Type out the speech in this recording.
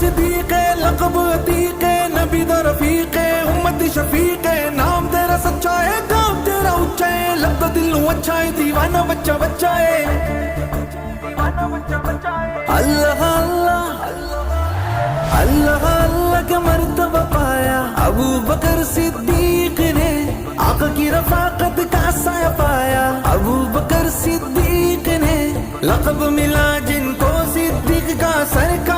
صدیق لقب عتیق نبی دا رفیق امت شفیق نام تیرا سچا ہے کام تیرا اچا ہے لگتا دل نو اچھا ہے دیوانہ بچہ بچہ ہے اللہ اللہ اللہ اللہ کا مرتبہ پایا ابو بکر صدیق نے آقا کی رفاقت کا سایہ پایا ابو بکر صدیق نے لقب ملا جن کو صدیق کا سرکار